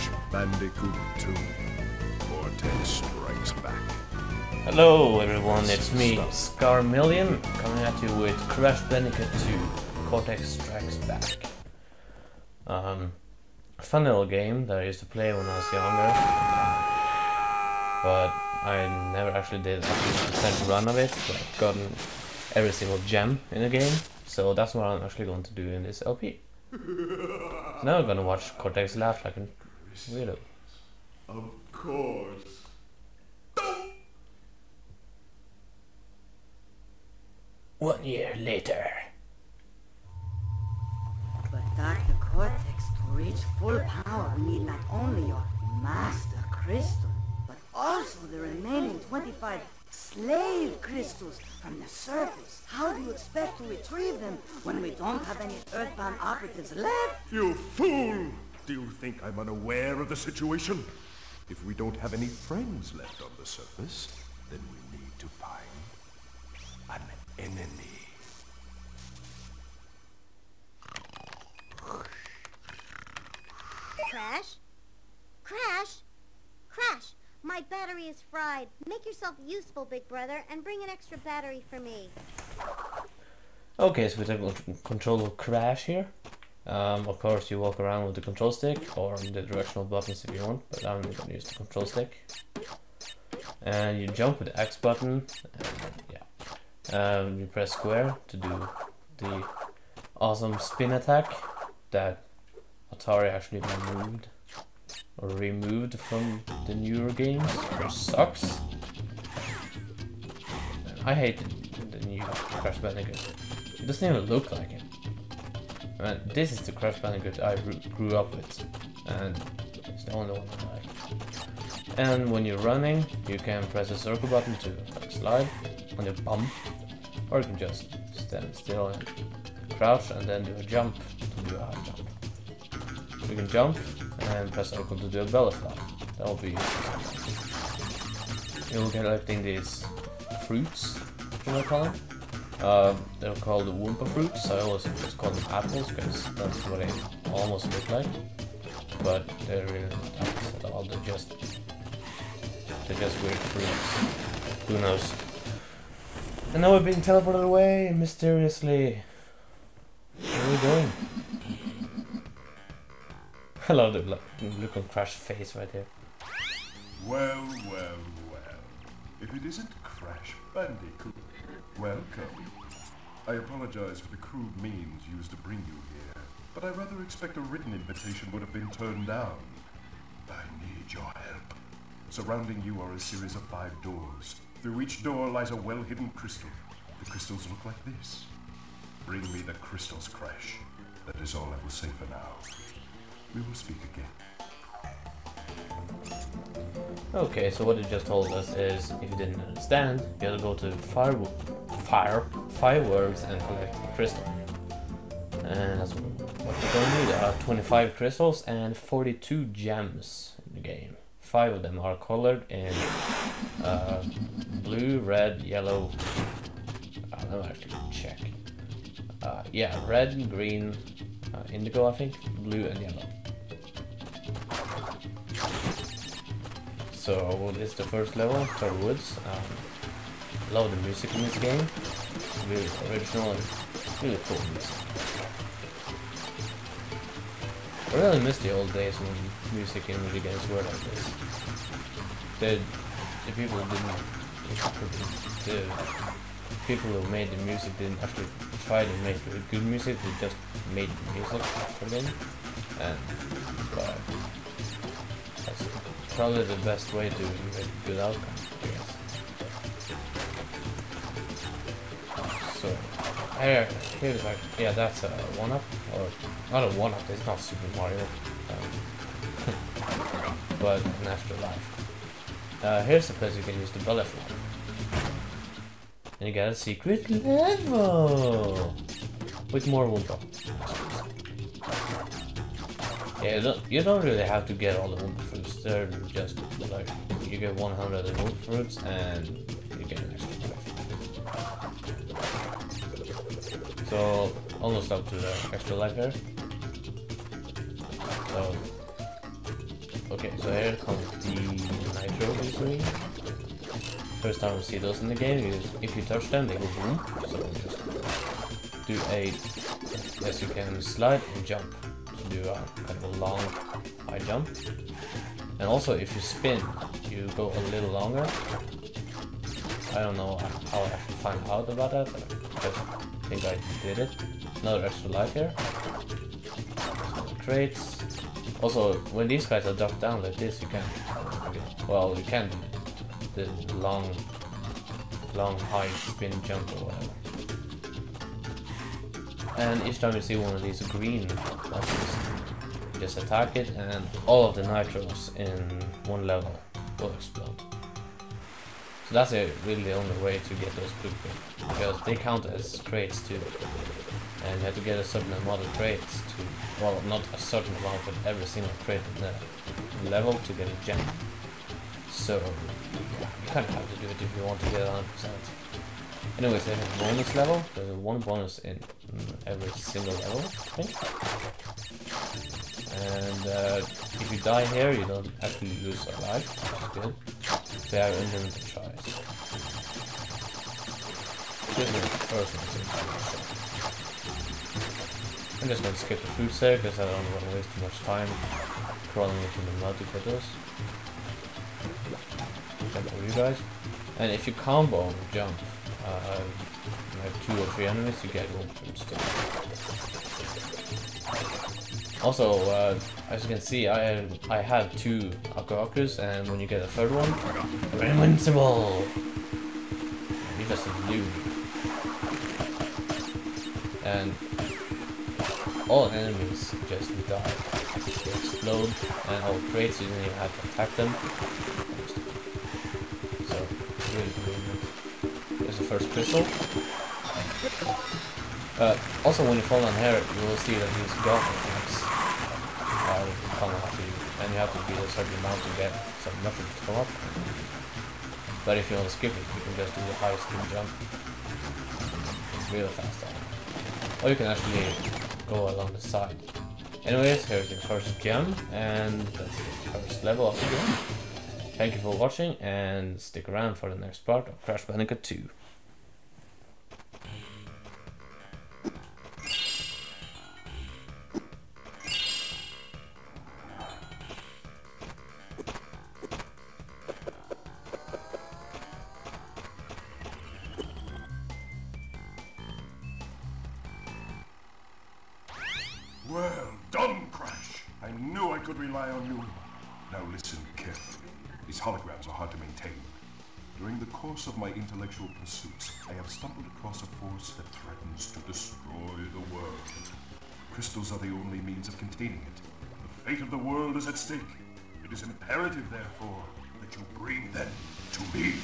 Crash Bandicoot 2. Cortex Strikes Back. Hello everyone, it's me, Scarmillion, coming at you with Crash Bandicoot 2, Cortex Strikes Back. A fun little game that I used to play when I was younger, but I never actually did a 100% run of it, like gotten every single gem in the game, so that's what I'm actually going to do in this LP. So now I'm gonna watch Cortex laugh like a weirdo. Of course. 1 year later. But Dr. Cortex, to reach full power, we need not only your master crystal, but also the remaining 25 slave crystals from the surface. How do you expect to retrieve them when we don't have any earthbound operatives left? You fool! Do you think I'm unaware of the situation? If we don't have any friends left on the surface, then we need to find an enemy. Crash? Crash? Crash! My battery is fried. Make yourself useful, big brother, and bring an extra battery for me. Okay, so we take control of Crash here. Of course, you walk around with the control stick or the directional buttons if you want, but I'm going to use the control stick. And you jump with the X button, and you press square to do the awesome spin attack that Atari actually removed from the newer games, which sucks. I hate the new Crash Bandicoot. It doesn't even look like it. Man, this is the Crash Bandicoot I grew up with, and it's the only one I like. And when you're running, you can press the circle button to slide on your bum, or you can just stand still and crouch and then do a jump to do a high jump. You can jump and press circle to do a belly flop. That will be useful. You'll get collecting these fruits, you might call them. They're called the Wumpa fruits. I always just call them apples because that's what they almost look like. But they're really not apples at all. They're just weird fruits. Who knows? And now we're being teleported away mysteriously. Where are we going? I love the look on Crash's face right there. Well, well, well. If it isn't Crash Bandicoot, welcome. I apologize for the crude means used to bring you here, but I rather expect a written invitation would have been turned down. I need your help. Surrounding you are a series of 5 doors. Through each door lies a well-hidden crystal. The crystals look like this. Bring me the crystals, Crash. That is all I will say for now. We will speak again. Okay, so what it just told us is, if you didn't understand, you have to go to fireworks and collect the crystal. And that's what we're going to do. There are 25 crystals and 42 gems in the game. 5 of them are colored in blue, red, yellow. Let me actually check. Yeah, red, green, indigo, I think, blue, and yellow. So this is the first level, Turtle Woods. Love the music in this game. It's really original and really cool music. I really miss the old days when music in video games were like this. The people who made the music didn't actually try to make really good music, they just made music for them. And that's probably the best way to make a good outcome, I guess. So, here's like, yeah, that's a 1-up, or not a 1-up, it's not Super Mario, but an afterlife. Here's the place you can use the belly flop. And you got a secret level with more Wumpa. Yeah, you don't really have to get all the Wumpa fruits. They're just like, you get 100 of the Wumpa fruits and you get an extra life. So almost up to the extra life there. So Okay, so here comes the nitro usually. First time we see those in the game, if you touch them, they go boom. So just do a, yes, you can slide and jump. So do a kind of a long high jump. And also if you spin, you go a little longer. I don't know how I actually find out about that, but I think I did it. Another extra life here. So crates. Also, when these guys are ducked down like this, you can, well, you can do the long high spin jump or whatever. And each time you see one of these green boxes, you just attack it, and all of the nitros in one level will explode. So that's really the only way to get those blue crates, because they count as crates too. And you have to get a certain amount of crates to, well, not a certain amount, but every single crate in the level to get a gem. So yeah, you kind of have to do it if you want to get 100%. Anyways, there's a bonus level. There's one bonus in every single level, I think. And if you die here, you don't actually lose a life, which is good. So you have unlimited tries. This is the first one. I'm just going to skip the food there because I don't want to waste too much time crawling into the mud to get those. Jump for you guys. And if you combo and jump like 2 or 3 enemies, you get 1 food still. Also, as you can see, I have 2 Aku-Akus, and when you get a 3rd one, you're invincible! You just do. And all enemies just die. They explode, and all crates, you don't even have to attack them. So, really convenient. There's the first crystal. Also, when you fall down here, you will see that these golden things will come after you, and you have to beat a certain amount to get some mushrooms to come up. But if you want to skip it, you can just do the high speed jump really fast on it. Or you can actually go along the side. Anyways, here's your first gem, and that's the first level of the game. Thank you for watching, and stick around for the next part of Crash Bandicoot 2. Well done, Crash. I knew I could rely on you. Now listen carefully. These holograms are hard to maintain. During the course of my intellectual pursuits, I have stumbled across a force that threatens to destroy the world. Crystals are the only means of containing it. The fate of the world is at stake. It is imperative, therefore, that you bring them to me.